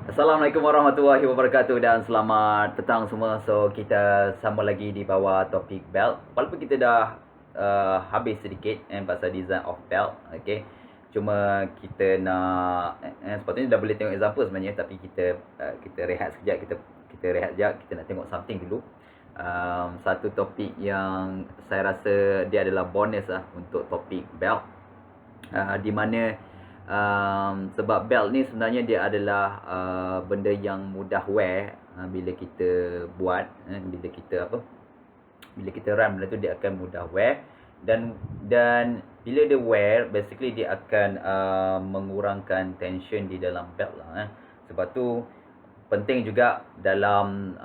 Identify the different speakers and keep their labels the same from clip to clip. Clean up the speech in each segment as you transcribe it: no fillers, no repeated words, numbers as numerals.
Speaker 1: Assalamualaikum warahmatullahi wabarakatuh dan selamat petang semua. So kita sama lagi di bawah topik belt. Walaupun kita dah habis sedikit pasal design of belt, okay. Cuma kita nak sepatutnya dah boleh tengok example sebenarnya, tapi kita rehat sekejap, kita rehat sekejap, kita nak tengok something dulu. Satu topik yang saya rasa dia adalah bonus lah untuk topik belt, di mana sebab belt ni sebenarnya dia adalah benda yang mudah wear bila kita buat, bila kita run benda tu dia akan mudah wear, dan bila dia wear basically dia akan mengurangkan tension di dalam belt lah. Sebab tu penting juga dalam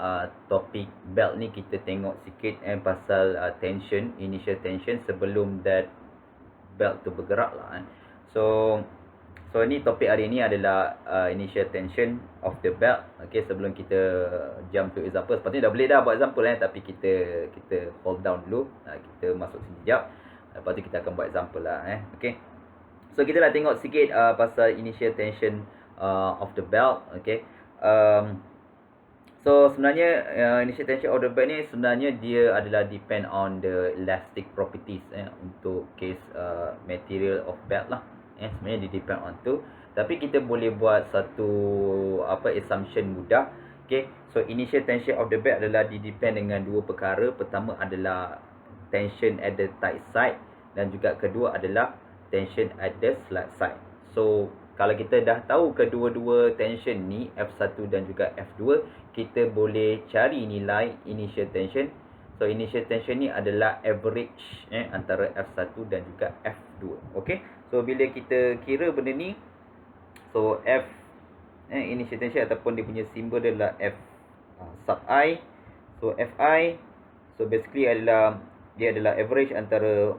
Speaker 1: topik belt ni kita tengok sikit pasal tension, initial tension sebelum that belt tu bergerak lah. So ni topik hari ni adalah initial tension of the belt. Okay, sebelum kita jump to example, sepatutnya dah boleh dah buat example tapi kita hold down dulu. Kita masuk sini sekejap. Lepas tu kita akan buat example lah Okay. So kita nak tengok sikit pasal initial tension of the belt. Okay. So sebenarnya initial tension of the belt ni sebenarnya dia adalah depend on the elastic properties untuk case material of belt lah. Sebenarnya dia depend on tu. Tapi kita boleh buat satu assumption mudah. Okay. So initial tension of the belt adalah depend dengan dua perkara. Pertama adalah tension at the tight side, dan juga kedua adalah tension at the slack side. So kalau kita dah tahu kedua-dua tension ni, F1 dan juga F2, kita boleh cari nilai initial tension. So initial tension ni adalah average antara F1 dan juga F2. Okay. So bila kita kira benda ni, so F initial tension ataupun dia punya simbol adalah F sub I. So Fi, so basically dia adalah average antara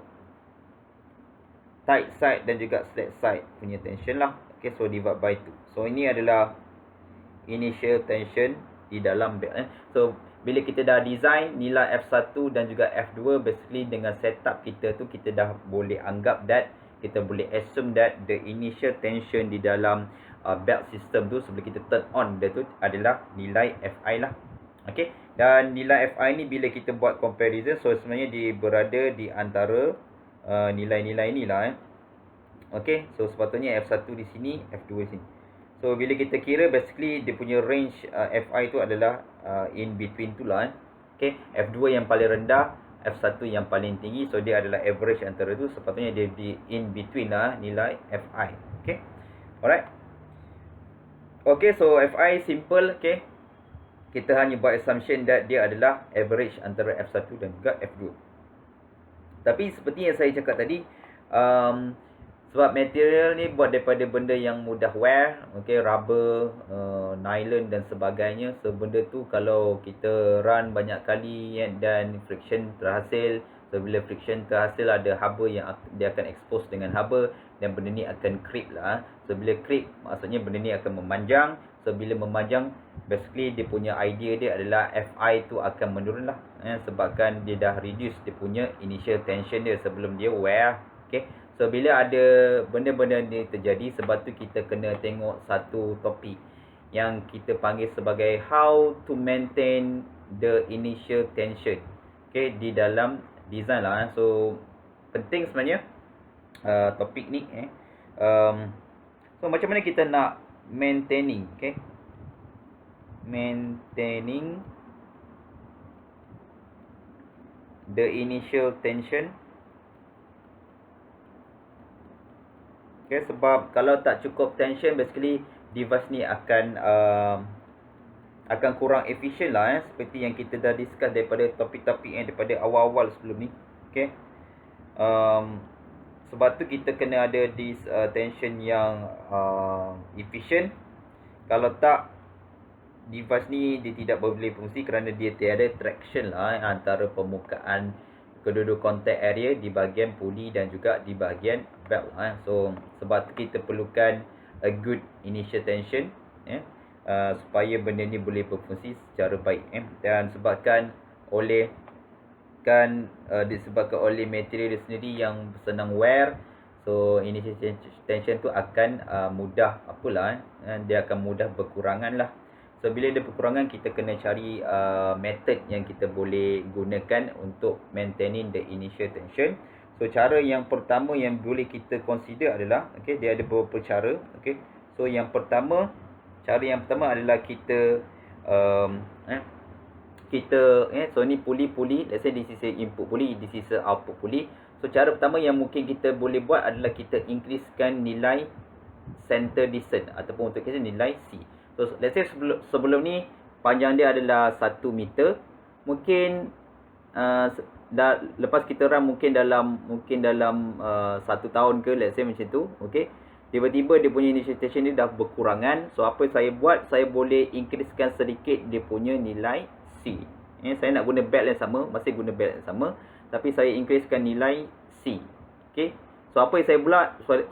Speaker 1: tight side dan juga slack side punya tension lah. Okay, so divide by 2. So ini adalah initial tension di dalam belt. So bila kita dah design nilai F1 dan juga F2, basically dengan setup kita tu, kita dah boleh anggap that, kita boleh assume that the initial tension di dalam belt system tu sebelum kita turn on dia tu adalah nilai Fi lah. Okay. Dan nilai Fi ni bila kita buat comparison, so sebenarnya dia berada di antara nilai-nilai ni lah Okay. So sepatutnya F1 di sini, F2 di sini. So bila kita kira, basically dia punya range Fi tu adalah in between tu lah Okay. F2 yang paling rendah, F1 yang paling tinggi. So dia adalah average antara tu. Sepatutnya dia di in between lah nilai Fi. Okay. Alright. Okay, so Fi simple. Okay. Kita hanya buat assumption that dia adalah average antara F1 dan juga F2. Tapi seperti yang saya cakap tadi, sebab material ni buat daripada benda yang mudah wear, okay, rubber, nylon dan sebagainya. So benda tu kalau kita run banyak kali dan friction terhasil, so bila friction terhasil ada haba yang dia akan expose dengan haba, dan benda ni akan creep lah. So bila creep, maksudnya benda ni akan memanjang. So bila memanjang, basically dia punya idea dia adalah Fi tu akan menurun lah, sebabkan dia dah reduce dia punya initial tension dia sebelum dia wear. Okay. So bila ada benda-benda ni terjadi, sebab tu kita kena tengok satu topik yang kita panggil sebagai how to maintain the initial tension, okay, di dalam design lah. So penting sebenarnya topik ni so macam mana kita nak maintaining, okay, maintaining the initial tension. Okay, sebab kalau tak cukup tension, basically device ni akan kurang efisien lah seperti yang kita dah discuss daripada topik-topik daripada awal-awal sebelum ni. Okay. Sebab tu kita kena ada this tension yang efisien. Kalau tak, device ni dia tidak boleh fungsi kerana dia tiada traction lah antara permukaan kedua-dua contact area di bahagian pulley dan juga di bahagian belt lah. So sebab tu kita perlukan a good initial tension supaya benda ni boleh berfungsi secara baik dan disebabkan oleh material dia sendiri yang senang wear. So initial tension tu akan mudah apalah dia akan mudah berkurangan lah. So bila dia berkurangan, kita kena cari method yang kita boleh gunakan untuk maintaining the initial tension. So cara yang pertama yang boleh kita consider adalah, okay, dia ada beberapa cara, okay. So yang pertama, cara yang pertama adalah kita so ni pulley, let's say this is a input pulley, this is a output pulley. So cara pertama yang mungkin kita boleh buat adalah kita increasekan nilai center distance ataupun untuk kita nilai C. So let's say sebelum ni panjang dia adalah 1 meter. Mungkin lepas kita run mungkin dalam 1 tahun ke, let's say macam tu, okey. Tiba-tiba dia punya initial tension dia dah berkurangan. So apa saya buat, saya boleh increasekan sedikit dia punya nilai C. Saya nak guna belt yang sama, masih guna belt yang sama, tapi saya increasekan nilai C. Okey. So apa yang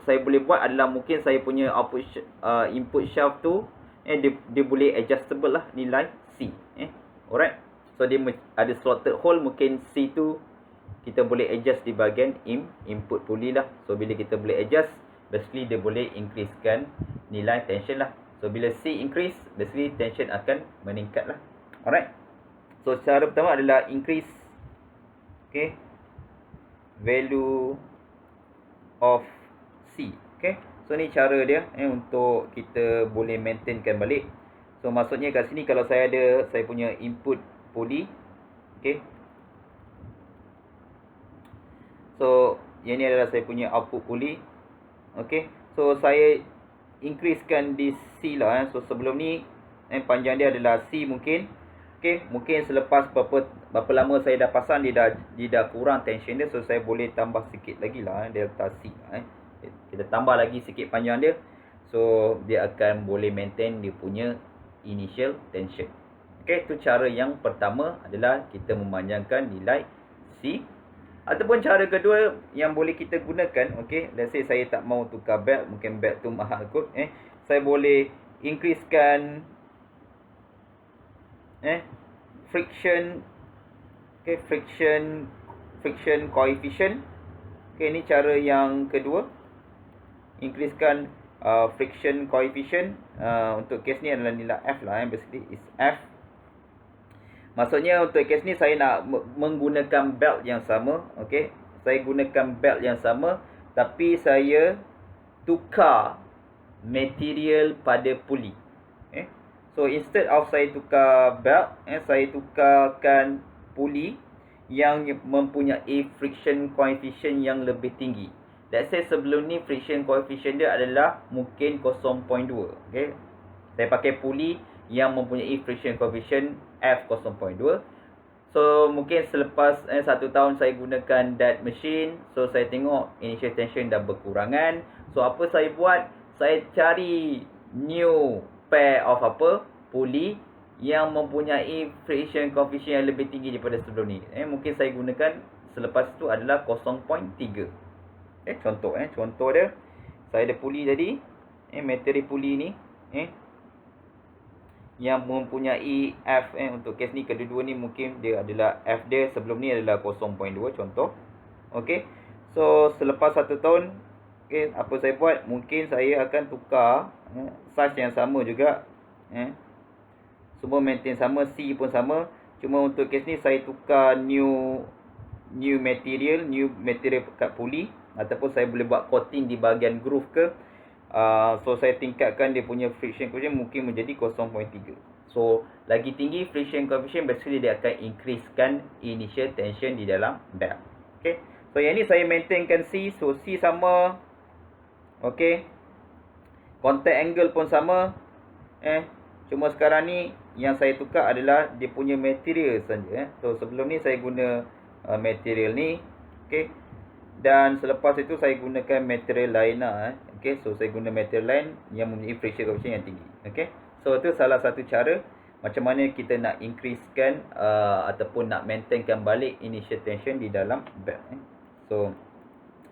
Speaker 1: saya boleh buat adalah mungkin saya punya output input shaft tu dia boleh adjustable lah nilai C. Alright. So dia ada slotted hole, mungkin C tu kita boleh adjust di bahagian input pulley lah. So bila kita boleh adjust, basically dia boleh increasekan nilai tension lah. So bila C increase, basically tension akan meningkat lah. Alright. So cara pertama adalah increase, okay, value of C. Okay. So ni cara dia untuk kita boleh maintainkan balik. So maksudnya kat sini kalau saya punya input pulley, okay. So yang ni adalah saya punya output pulley, okay. So saya increasekan di C lah. So sebelum ni panjang dia adalah C mungkin, okay. Mungkin selepas berapa lama saya dah pasang, dia dah kurang tension dia. So saya boleh tambah sikit lagi lah delta C lah. Kita tambah lagi sikit panjang dia. So dia akan boleh maintain dia punya initial tension. Okay, tu cara yang pertama adalah kita memanjangkan nilai C. Ataupun cara kedua yang boleh kita gunakan, okay, let's say saya tak mau tukar belt, mungkin belt tu mahal kot, saya boleh increasekan friction, okay, friction coefficient. Okay, ni cara yang kedua, increasekan friction coefficient. Untuk case ni adalah nilai F lah, basically is F. Maksudnya untuk case ni saya nak menggunakan belt yang sama, okay. Saya gunakan belt yang sama, tapi saya tukar material pada pulley. So instead of saya tukar belt, saya tukarkan pulley yang mempunyai friction coefficient yang lebih tinggi. Let's say sebelum ni friction coefficient dia adalah mungkin 0.2, okay. Saya pakai pulley yang mempunyai friction coefficient F 0.2. So mungkin selepas 1 tahun saya gunakan that machine, so saya tengok initial tension dah berkurangan. So apa saya buat, saya cari new pair of pulley yang mempunyai friction coefficient yang lebih tinggi daripada sebelum ni. Mungkin saya gunakan selepas tu adalah 0.3. Contoh dia, saya ada pulley tadi, material pulley ni, yang mempunyai F, untuk case ni kedua-dua ni mungkin dia adalah F dia sebelum ni adalah 0.2 contoh. Okey. So selepas 1 tahun, okay, apa saya buat, mungkin saya akan tukar size yang sama juga, semua maintain sama, C pun sama. Cuma untuk case ni saya tukar new material kat pulley, ataupun saya boleh buat coating di bahagian groove ke. So saya tingkatkan dia punya friction coefficient mungkin menjadi 0.3. So lagi tinggi friction coefficient, basically dia akan increasekan initial tension di dalam belt. Okay. So yang ni saya maintainkan C. So C sama, okay. Contact angle pun sama. Cuma sekarang ni yang saya tukar adalah dia punya material saja. So sebelum ni saya guna material ni, okay. Dan selepas itu saya gunakan material lain lah. Okay, so saya guna material lain yang mempunyai friction coefficient yang tinggi. Okay, so itu salah satu cara macam mana kita nak increasekan ataupun nak maintainkan balik initial tension di dalam belt. So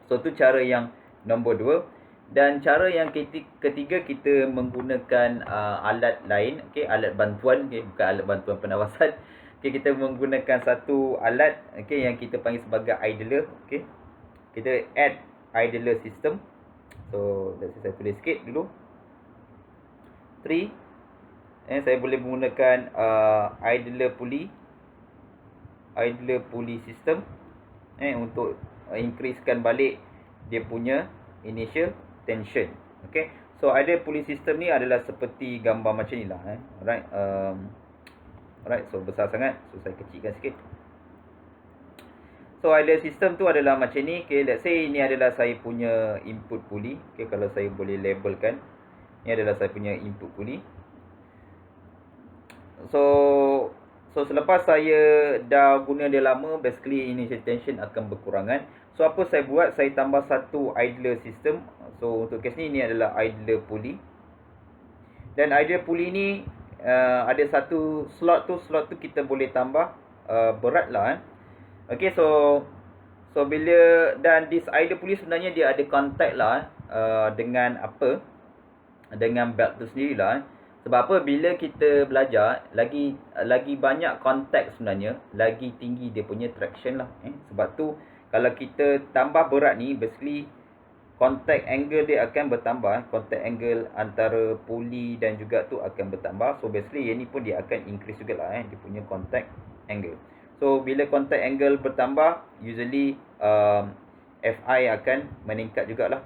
Speaker 1: itu cara yang nombor 2. Dan cara yang ketiga, kita menggunakan alat lain, okay, alat bantuan, okay, bukan alat bantuan pengawasan. Okay, kita menggunakan satu alat, okay, yang kita panggil sebagai idler, okay. Kita add idler system. So let's say saya tulis sikit dulu. 3. Saya boleh menggunakan idler pulley system untuk increasekan balik dia punya initial tension. Okay, so idler pulley system ni adalah seperti gambar macam ni lah. Alright, alright, so besar sangat, so saya kecilkan sikit. So idler system tu adalah macam ni. Okay, let's say ini adalah saya punya input pulley. Okay, kalau saya boleh labelkan, ini adalah saya punya input pulley. So selepas saya dah guna dia lama, basically initial tension akan berkurangan. So apa saya buat, saya tambah satu idler system. So untuk kes ni, ini adalah idler pulley. Dan idler pulley ni ada satu slot tu kita boleh tambah berat lah. Okay, so bila, dan this idler pulley sebenarnya dia ada contact lah dengan apa, dengan belt tu sendirilah. Sebab apa, bila kita belajar, lagi banyak contact sebenarnya, lagi tinggi dia punya traction lah. Sebab tu kalau kita tambah berat ni, basically contact angle dia akan bertambah. Contact angle antara pulley dan juga tu akan bertambah. So basically yang ni pun dia akan increase jugalah dia punya contact angle. So bila contact angle bertambah, usually Fi akan meningkat jugalah.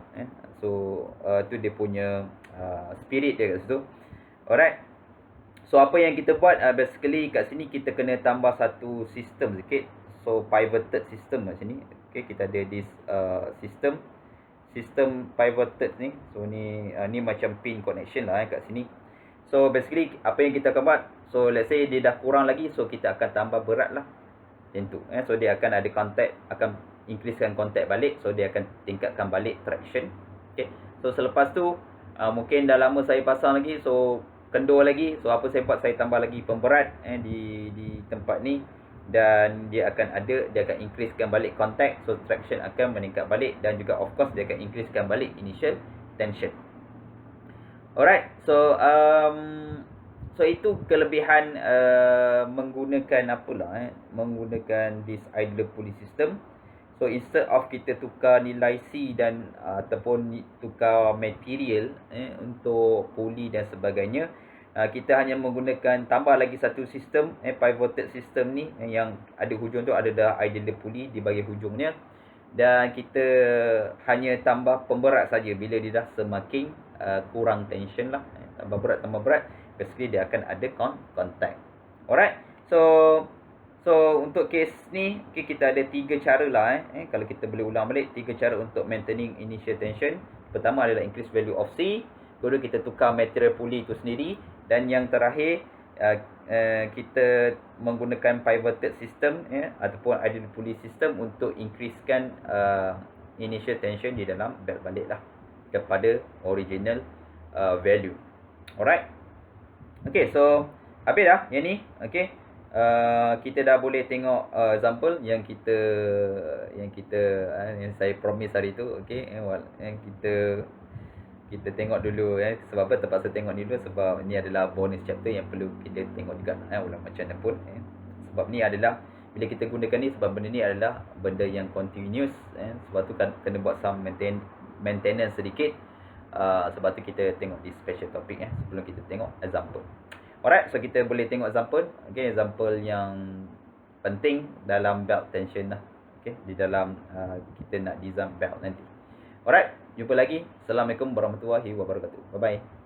Speaker 1: So tu dia punya spirit dia kat situ. Alright. So apa yang kita buat, basically kat sini kita kena tambah satu sistem sikit. So pivoted system kat sini. Okay, kita ada this sistem pivoted ni. So ni macam pin connection lah kat sini. So basically apa yang kita akan buat, so let's say dia dah kurang lagi, so kita akan tambah berat lah macam tu. So dia akan ada contact, akan increasekan contact balik. So dia akan tingkatkan balik traction. Okay, so selepas tu mungkin dah lama saya pasang lagi, so kendur lagi. So apa saya buat, saya tambah lagi pemberat di tempat ni, dan dia akan increasekan balik contact. So traction akan meningkat balik, dan juga of course dia akan increasekan balik initial tension. Alright, so itu kelebihan menggunakan apalah menggunakan this idler pulley system. So instead of kita tukar nilai C dan ataupun tukar material untuk pulley dan sebagainya, kita hanya menggunakan, tambah lagi satu sistem pivoted system ni yang ada hujung tu, ada dah idler pulley di bagi hujungnya, dan kita hanya tambah pemberat saja bila dia dah semakin kurang tension lah. Tambah berat, basically dia akan ada contact. Alright, so untuk kes ni, okay, kita ada 3 cara lah kalau kita boleh ulang balik, 3 cara untuk maintaining initial tension. Pertama adalah increase value of C. Kedua, kita tukar material pulley itu sendiri. Dan yang terakhir, kita menggunakan pivoted system ataupun idler pulley system untuk increasekan initial tension di dalam belt balik lah kepada original value. Alright. Okay, so habis dah yang ni. Okay, kita dah boleh tengok example yang saya promise hari tu. Okay, yang kita tengok dulu sebab apa terpaksa tengok ni dulu, sebab ni adalah bonus chapter yang perlu kita tengok juga ulang macam mana pun. Sebab ni adalah, bila kita gunakan ni, sebab benda ni adalah benda yang continuous, sebab tu kena buat some maintenance sedikit. Sebab tu kita tengok di special topic sebelum kita tengok example. Alright, so kita boleh tengok example. Okay, example yang penting dalam belt tension lah. Okay, di dalam kita nak design belt nanti. Alright, jumpa lagi. Assalamualaikum warahmatullahi wabarakatuh. Bye bye.